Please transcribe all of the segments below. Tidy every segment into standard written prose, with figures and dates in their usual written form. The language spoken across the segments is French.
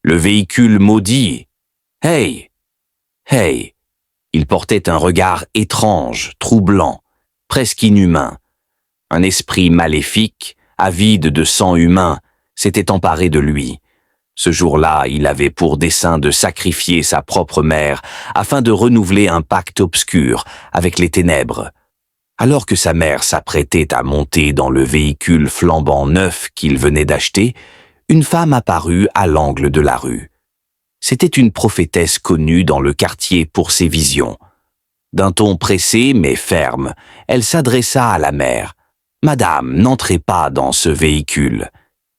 le véhicule maudit. Hey! Hey! Il portait un regard étrange, troublant, presque inhumain. Un esprit maléfique, avide de sang humain, s'était emparé de lui. Ce jour-là, il avait pour dessein de sacrifier sa propre mère afin de renouveler un pacte obscur avec les ténèbres. Alors que sa mère s'apprêtait à monter dans le véhicule flambant neuf qu'il venait d'acheter, une femme apparut à l'angle de la rue. C'était une prophétesse connue dans le quartier pour ses visions. D'un ton pressé mais ferme, elle s'adressa à la mère. « Madame, n'entrez pas dans ce véhicule.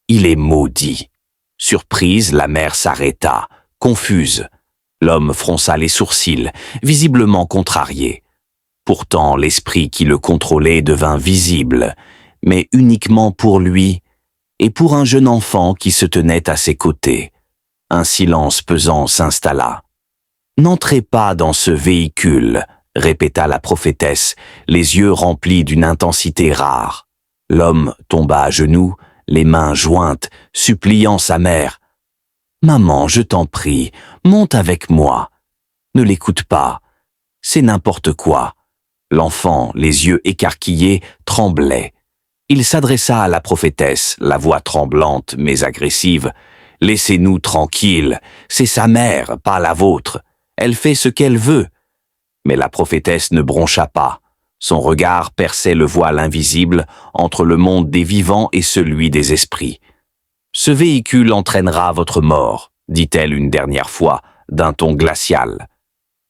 Il est maudit. » Surprise, la mère s'arrêta, confuse. L'homme fronça les sourcils, visiblement contrarié. Pourtant, l'esprit qui le contrôlait devint visible, mais uniquement pour lui et pour un jeune enfant qui se tenait à ses côtés. Un silence pesant s'installa. « N'entrez pas dans ce véhicule », répéta la prophétesse, les yeux remplis d'une intensité rare. L'homme tomba à genoux, les mains jointes, suppliant sa mère. « Maman, je t'en prie, monte avec moi. Ne l'écoute pas. C'est n'importe quoi. » L'enfant, les yeux écarquillés, tremblait. Il s'adressa à la prophétesse, la voix tremblante mais agressive. « Laissez-nous tranquilles, c'est sa mère, pas la vôtre. Elle fait ce qu'elle veut. » Mais la prophétesse ne broncha pas. Son regard perçait le voile invisible entre le monde des vivants et celui des esprits. « Ce véhicule entraînera votre mort, » dit-elle une dernière fois, d'un ton glacial.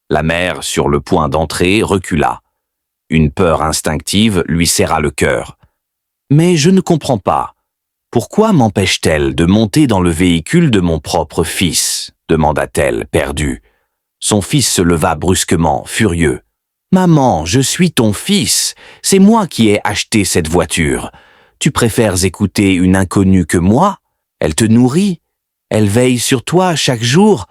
La mère, sur le point d'entrer, recula. Une peur instinctive lui serra le cœur. « Mais je ne comprends pas. Pourquoi m'empêche-t-elle de monter dans le véhicule de mon propre fils ?» demanda-t-elle, perdue. Son fils se leva brusquement, furieux. « Maman, je suis ton fils. C'est moi qui ai acheté cette voiture. Tu préfères écouter une inconnue que moi? Elle te nourrit. Elle veille sur toi chaque jour. »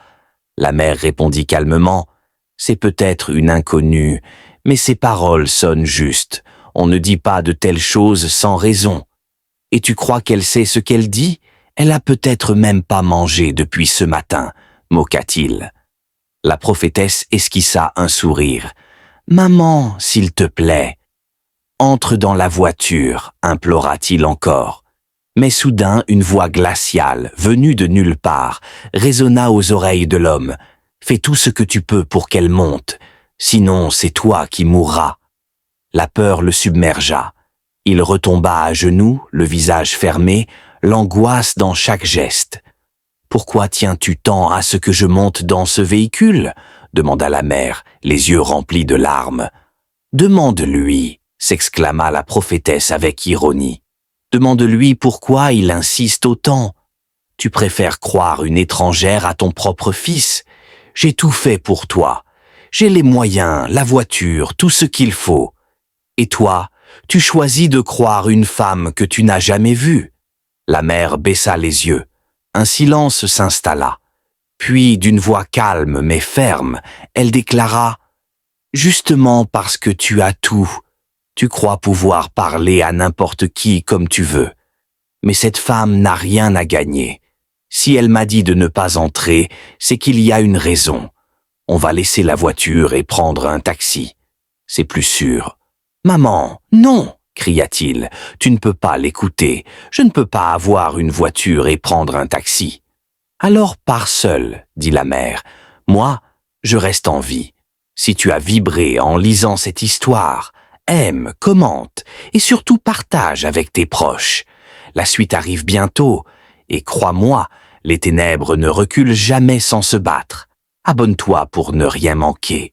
La mère répondit calmement. « C'est peut-être une inconnue, mais ses paroles sonnent justes. On ne dit pas de telles choses sans raison. Et tu crois qu'elle sait ce qu'elle dit? Elle a peut-être même pas mangé depuis ce matin, » moqua-t-il. La prophétesse esquissa un sourire. « Maman, s'il te plaît. »« Entre dans la voiture, » implora-t-il encore. Mais soudain, une voix glaciale, venue de nulle part, résonna aux oreilles de l'homme. « Fais tout ce que tu peux pour qu'elle monte, sinon c'est toi qui mourras. » La peur le submergea. Il retomba à genoux, le visage fermé, l'angoisse dans chaque geste. « Pourquoi tiens-tu tant à ce que je monte dans ce véhicule ?» demanda la mère, les yeux remplis de larmes. « Demande-lui » s'exclama la prophétesse avec ironie. « Demande-lui pourquoi il insiste autant. Tu préfères croire une étrangère à ton propre fils. J'ai tout fait pour toi. J'ai les moyens, la voiture, tout ce qu'il faut. Et toi, tu choisis de croire une femme que tu n'as jamais vue. » La mère baissa les yeux. Un silence s'installa. Puis, d'une voix calme mais ferme, elle déclara « Justement parce que tu as tout, tu crois pouvoir parler à n'importe qui comme tu veux. Mais cette femme n'a rien à gagner. Si elle m'a dit de ne pas entrer, c'est qu'il y a une raison. On va laisser la voiture et prendre un taxi. C'est plus sûr. »« Maman, non !» cria-t-il. « Tu ne peux pas l'écouter. Je ne peux pas avoir une voiture et prendre un taxi. »« Alors pars seul, » dit la mère. « Moi, je reste en vie. Si tu as vibré en lisant cette histoire, aime, commente et surtout partage avec tes proches. La suite arrive bientôt et crois-moi, les ténèbres ne reculent jamais sans se battre. Abonne-toi pour ne rien manquer. »